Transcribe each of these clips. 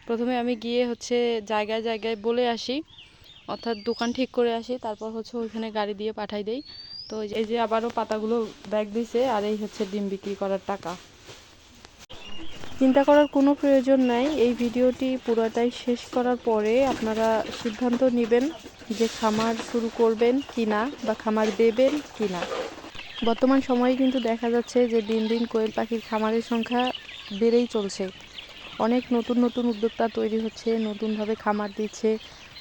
প্রথমে আমি গিয়ে হচ্ছে জায়গায় জায়গায় বলে আসি, অর্থাৎ দোকান ঠিক করে আসি, তারপর হচ্ছে ওইখানে গাড়ি দিয়ে পাঠাই দেই। তো এই যে আবারও পাতাগুলো ব্যাগ দিছে, আর এই হচ্ছে ডিম বিক্রি করার টাকা। চিন্তা করার কোনো প্রয়োজন নাই, এই ভিডিওটি পুরোটাই শেষ করার পরে আপনারা সিদ্ধান্ত নেবেন যে খামার শুরু করবেন কি না বা খামার দেবেন কি না। বর্তমান সময়ে কিন্তু দেখা যাচ্ছে যে দিন দিন কোয়েল পাখির খামারের সংখ্যা বেড়েই চলছে। অনেক নতুন নতুন উদ্যোক্তা তৈরি হচ্ছে, নতুনভাবে খামার দিচ্ছে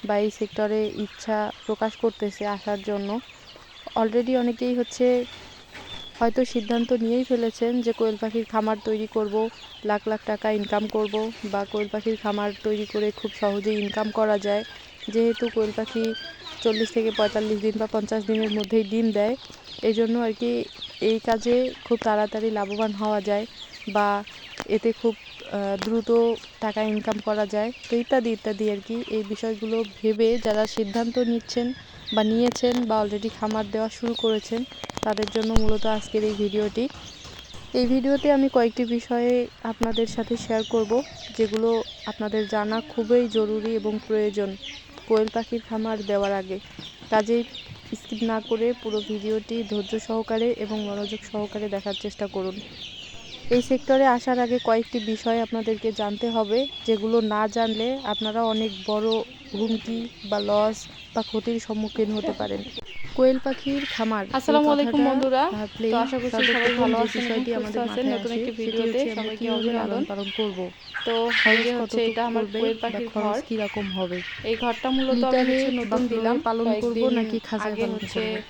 বা এই সেক্টরে ইচ্ছা প্রকাশ করতেছে আসার জন্য। অলরেডি অনেকেই হচ্ছে হয়তো সিদ্ধান্ত নিয়েই ফেলেছেন যে কোয়েল পাখির খামার তৈরি করব, লাখ লাখ টাকা ইনকাম করব, বা কোয়েল পাখির খামার তৈরি করে খুব সহজেই ইনকাম করা যায়। যেহেতু কোয়েল পাখি 40 থেকে 45 দিন বা 50 দিনের মধ্যেই ডিম দেয়, এই জন্য আর কি এই কাজে খুব তাড়াতাড়ি লাভবান হওয়া যায় বা এতে খুব দ্রুত টাকা ইনকাম করা যায়। তো ইত্যাদি ইত্যাদি আর কি, এই বিষয়গুলো ভেবে যারা সিদ্ধান্ত নিচ্ছেন বা নিয়েছেন বা অলরেডি খামার দেওয়া শুরু করেছেন, তাদের জন্য মূলত আজকের এই ভিডিওটি। এই ভিডিওতে আমি কয়েকটি বিষয়ে আপনাদের সাথে শেয়ার করব, যেগুলো আপনাদের জানা খুবই জরুরি এবং প্রয়োজন কোয়েল পাখির খামার দেওয়ার আগে। কাজেই স্কিপ না করে পুরো ভিডিওটি ধৈর্য সহকারে এবং মনোযোগ সহকারে দেখার চেষ্টা করুন। এই সেক্টরে আসার আগে কয়েকটি বিষয় আপনাদেরকে জানতে হবে, যেগুলো না জানলে আপনারা অনেক বড় হুমকি বা লস বা ক্ষতির সম্মুখীন হতে পারেন। কোয়েল পাখির খামার। আসসালামু আলাইকুম বন্ধুরা, তো আশা করছি সবাই ভালো আছেন এবং সুস্থ আছেন। নতুন একটি ভিডিওতে সবাইকে অভিনন্দন। পালন করব। তো এই যে হচ্ছে এটা আমার কোয়েল পাখির ঘর। কি রকম হবে? এই ঘরটা মূলত আমি হচ্ছে নতুন দিলাম, পালন করব কয়েকদিন নাকি খাঁচায় আগে পালন হচ্ছে করব?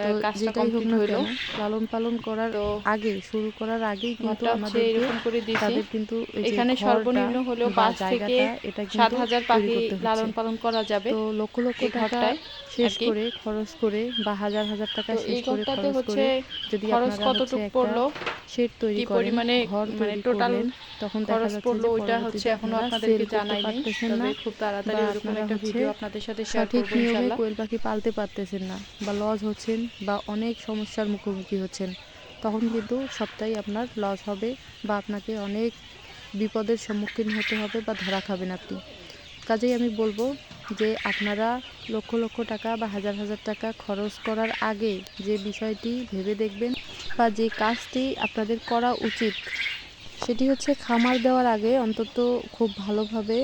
তো কাজটা যেটাই হোক কমপ্লিট না হইলো। কেন, লালন পালন করার তো আগে, শুরু করার আগেই কিন্তু ঘরটা হচ্ছে আমাদেরকে এরকম করে দিছি। তাদের কিন্তু এই যে এখানে ঘরটা সর্বনিম্ন হলেও বা 5 থেকে জায়গাটা এটা কিন্তু 7,000 তৈরি পাখি করতে হচ্ছে। লালন পালন করা যাবে তো লক্ষ লক্ষ এই টাকা ঘরটায় শেষ আর কি। করে, খরচ করে বা হাজার হাজার টাকা তো শেষ এই করে, ঘরটাতে খরচ হচ্ছে করে যদি খরচ আপনারা হচ্ছে কতটুক একটা পড়লো, শেড তৈরি কি করেন, পরিমাণে ঘর মানে তৈরি টোটাল করলেন, তখন দেখা খরচ যাচ্ছে পড়লো যে ওইটা হচ্ছে পরবর্তীতে এখনো আপনারা সেল আপনাদেরকে করতে জানাই নাই। পারতেছেন তবে না খুব বা তাড়াতাড়ি ওইরকম আপনারা একটা হচ্ছে ভিডিও আপনাদের সাথে শেয়ার সঠিক করব নিয়মে ইনশাল্লাহ। কোয়েল পাখি পালতে পারতেছেন না বা লস হচ্ছেন বা অনেক সমস্যার মুখোমুখি হচ্ছেন, তখন কিন্তু সবটাই আপনার লস হবে বা আপনাকে অনেক বিপদের সম্মুখীন হতে হবে বা ধরা খাবেন আপনি। কাজেই আমি বলবো যে আপনারা লক্ষ লক্ষ টাকা বা হাজার হাজার টাকা খরচ করার আগে যে বিষয়টি ভেবে দেখবেন বা যে কাজটি আপনাদের করা উচিত, সেটি হচ্ছে খামার দেওয়ার আগে অন্তত খুব ভালোভাবে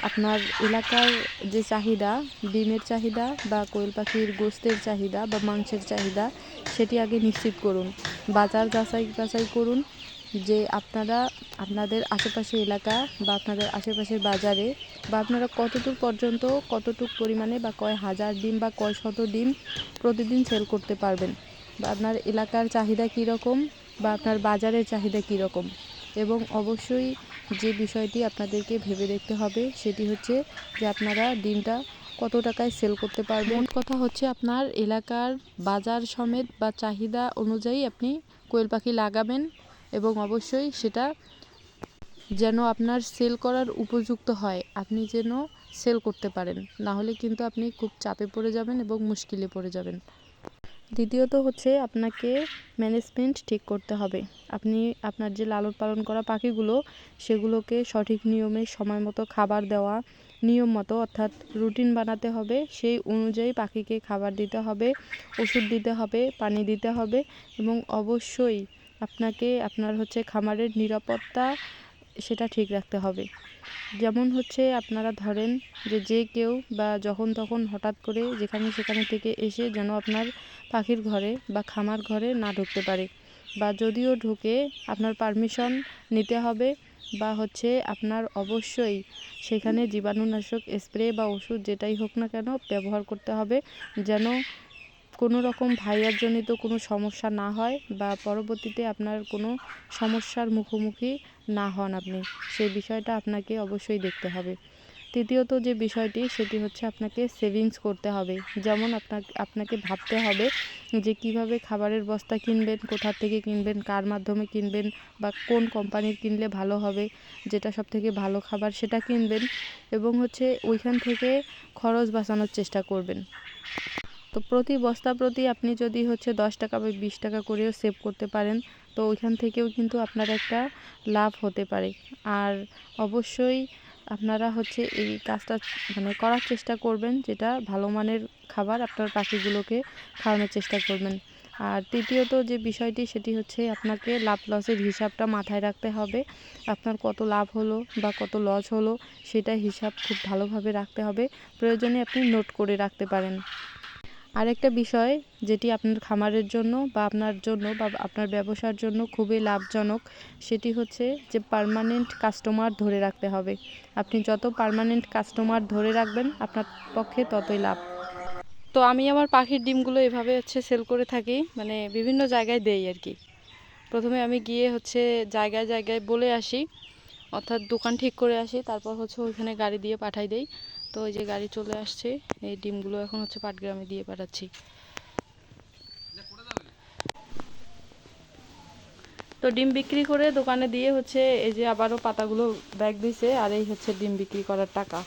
আপনার এলাকার যে চাহিদা, ডিমের চাহিদা বা কোয়েল পাখির গোশতের চাহিদা বা মাংসের চাহিদা, সেটি আগে নিশ্চিত করুন। বাজার যাচাই করুন যে আপনারা আপনাদের আশেপাশে এলাকা বা আপনাদের আশেপাশের বাজারে বা আপনারা কতদূর পর্যন্ত, কতটুক পরিমাণে বা কয় হাজার ডিম বা কয় শত ডিম প্রতিদিন সেল করতে পারবেন, বা আপনার এলাকার চাহিদা কীরকম বা আপনার বাজারের চাহিদা কীরকম। এবং অবশ্যই যে বিষয়টি আপনাদেরকে ভেবে দেখতে হবে সেটি হচ্ছে যে আপনারা ডিমটা কত টাকায় সেল করতে পারবেন। মোট কথা হচ্ছে আপনার এলাকার বাজার সমেত বা চাহিদা অনুযায়ী আপনি কোয়েল পাখি লাগাবেন এবং অবশ্যই সেটা যেন আপনার সেল করার উপযুক্ত হয়, আপনি যেন সেল করতে পারেন, না হলে কিন্তু আপনি খুব চাপে পড়ে যাবেন এবং মুশকিলে পড়ে যাবেন। দ্বিতীয়ত হচ্ছে আপনাকে ম্যানেজমেন্ট ঠিক করতে হবে। আপনি আপনার যে লালন পালন করা পাখিগুলো, সেগুলোকে সঠিক নিয়মে সময় মতো খাবার দেওয়া, নিয়ম মতো অর্থাৎ রুটিন বানাতে হবে, সেই অনুযায়ী পাখিকে খাবার দিতে হবে, ওষুধ দিতে হবে, পানি দিতে হবে এবং অবশ্যই আপনাকে আপনার হচ্ছে খামারের নিরাপত্তা সেটা ঠিক রাখতে হবে। যেমন হচ্ছে আপনারা ধরেন যে কেউ বা যখন তখন হঠাৎ করে যেখানে সেখানে থেকে এসে যেন আপনার পাখির ঘরে বা খামার ঘরে না ঢুকতে পারে, বা যদিও ঢুকে আপনার পারমিশন নিতে হবে, বা হচ্ছে আপনার অবশ্যই সেখানে জীবাণুনাশক স্প্রে বা ওষুধ যেটাই হোক না কেন ব্যবহার করতে হবে, যেন কোনো রকম ভাইরাসজনিত কোনো সমস্যা না হয় বা পরবর্তীতে আপনার কোনো সমস্যার মুখোমুখি না হন আপনি, সেই বিষয়টা আপনাকে অবশ্যই দেখতে হবে। তৃতীয়ত যে বিষয়টি, সেটি হচ্ছে আপনাকে সেভিংস করতে হবে। যেমন আপনাকে ভাবতে হবে যে কিভাবে খাবারের বস্তা কিনবেন, কোথা থেকে কিনবেন, কার মাধ্যমে কিনবেন বা কোন কোম্পানির কিনলে ভালো হবে, যেটা সবথেকে ভালো খাবার সেটা কিনবেন এবং হচ্ছে ওইখান থেকে খরচ বাঁচানোর চেষ্টা করবেন। তো প্রতি বস্তা প্রতি আপনি যদি হচ্ছে 10 টাকা বা 20 টাকা করেও সেভ করতে পারেন, তো ওইখান থেকেও কিন্তু আপনার একটা লাভ হতে পারে। আর অবশ্যই আপনারা হচ্ছে এই কাজটা মানে করার চেষ্টা করবেন, যেটা ভালো মানের খাবার আপনার পাখিগুলোকে খাওয়ানোর চেষ্টা করবেন। আর তৃতীয়ত যে বিষয়টি সেটি হচ্ছে আপনাকে লাভ লসের হিসাবটা মাথায় রাখতে হবে। আপনার কত লাভ হলো বা কত লস হলো সেটা হিসাব খুব ভালোভাবে রাখতে হবে। প্রয়োজনে আপনি নোট করে রাখতে পারেন। আরেকটা বিষয় যেটি আপনার খামারের জন্য বা আপনার ব্যবসার জন্য খুবই লাভজনক, সেটি হচ্ছে যে পার্মানেন্ট কাস্টমার ধরে রাখতে হবে। আপনি যত পার্মানেন্ট কাস্টমার ধরে রাখবেন আপনার পক্ষে ততই লাভ। তো আমি আমার পাখির ডিমগুলো এভাবে হচ্ছে সেল করে থাকি, মানে বিভিন্ন জায়গায় দেই আর কি। প্রথমে আমি গিয়ে হচ্ছে জায়গায় জায়গায় বলে আসি, অর্থাৎ দোকান ঠিক করে আসি, তারপর হচ্ছে ওইখানে গাড়ি দিয়ে পাঠাই দেই। তো ওই যে গাড়ি চলে আসছে, এই ডিমগুলো এখন হচ্ছে পাটগ্রামে দিয়ে পাঠাচ্ছি। তো ডিম বিক্রি করে দোকানে দিয়ে হচ্ছে এই যে আবারও পাতাগুলো ব্যাগ দিছে, আর এই হচ্ছে ডিম বিক্রি করার টাকা।